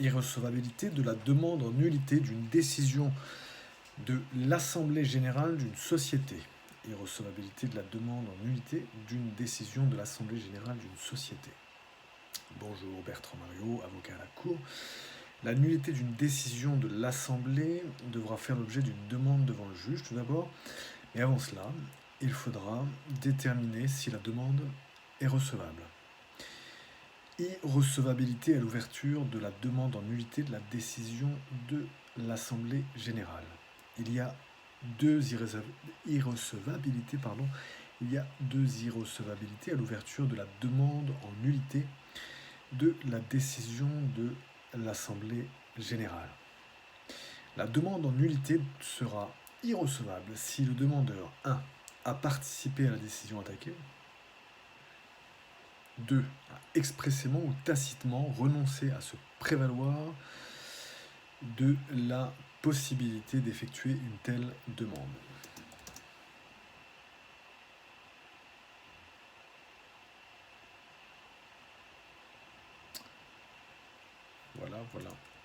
Irrecevabilité de la demande en nullité d'une décision de l'Assemblée générale d'une société. Irrecevabilité de la demande en nullité d'une décision de l'Assemblée générale d'une société. Bonjour, Bertrand Mariot, avocat à la Cour. La nullité d'une décision de l'Assemblée devra faire l'objet d'une demande devant le juge tout d'abord, mais avant cela, il faudra déterminer si la demande est recevable. Irrecevabilité à l'ouverture de la demande en nullité de la décision de l'Assemblée générale. Il y a deux irrecevabilités à l'ouverture de la demande en nullité de la décision de l'Assemblée générale. La demande en nullité sera irrecevable si le demandeur 1. A participé à la décision attaquée, 2. A expressément ou tacitement renoncé à se prévaloir de la possibilité d'effectuer une telle demande. Voilà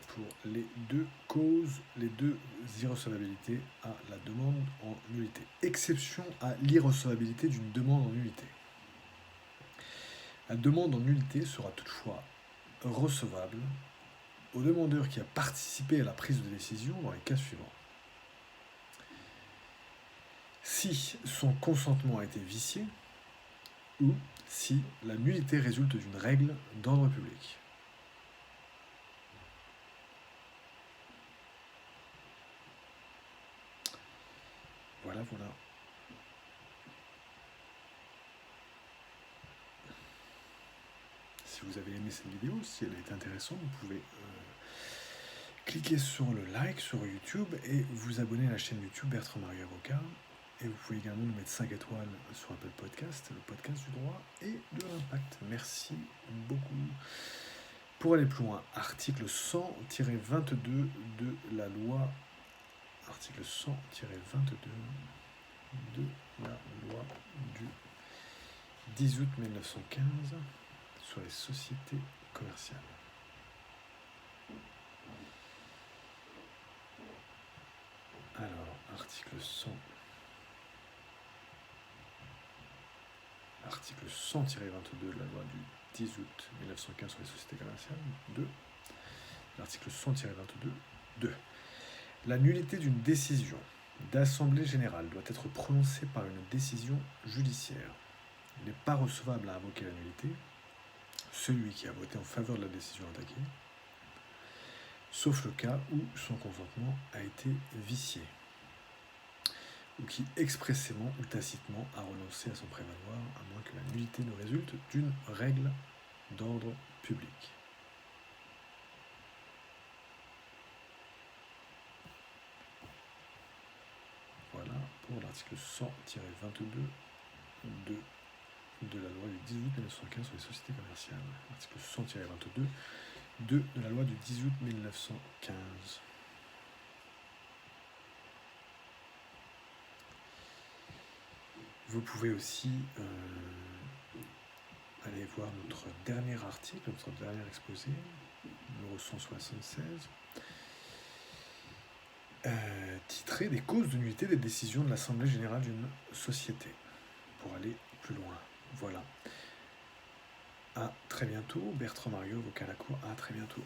pour les deux causes, les deux irrecevabilités à la demande en nullité. Exception à l'irrecevabilité d'une demande en nullité. La demande en nullité sera toutefois recevable au demandeur qui a participé à la prise de décision dans les cas suivants. Si son consentement a été vicié ou si la nullité résulte d'une règle d'ordre public. Voilà. Si vous avez aimé cette vidéo, si elle est intéressante, vous pouvez cliquer sur le like sur YouTube et vous abonner à la chaîne YouTube Bertrand Mariot Avocat. Et vous pouvez également nous mettre 5 étoiles sur Apple Podcast, le podcast du droit et de l'impact. Merci beaucoup. Pour aller plus loin, article 100-22 de la loi, article 100-22 de la loi du 10 août 1915 sur les sociétés commerciales. Alors, article 100-22 de la loi du 10 août 1915 sur les sociétés commerciales. 2. L'article 100-22. 2. La nullité d'une décision d'assemblée générale doit être prononcée par une décision judiciaire. Il n'est pas recevable à invoquer la nullité celui qui a voté en faveur de la décision attaquée, sauf le cas où son consentement a été vicié, ou qui expressément ou tacitement a renoncé à son prévaloir, à moins que la nullité ne résulte d'une règle d'ordre public. Voilà pour l'article 100-22 de la loi du 10 août 1915 sur les sociétés commerciales. Article 100-22 de la loi du 10 août 1915. Vous pouvez aussi aller voir notre dernier article, notre dernier exposé, numéro 176, titré « Des causes de nullité des décisions de l'Assemblée générale d'une société », pour aller plus loin. Voilà. À très bientôt. Bertrand Mariot, avocat à la Cour. À très bientôt.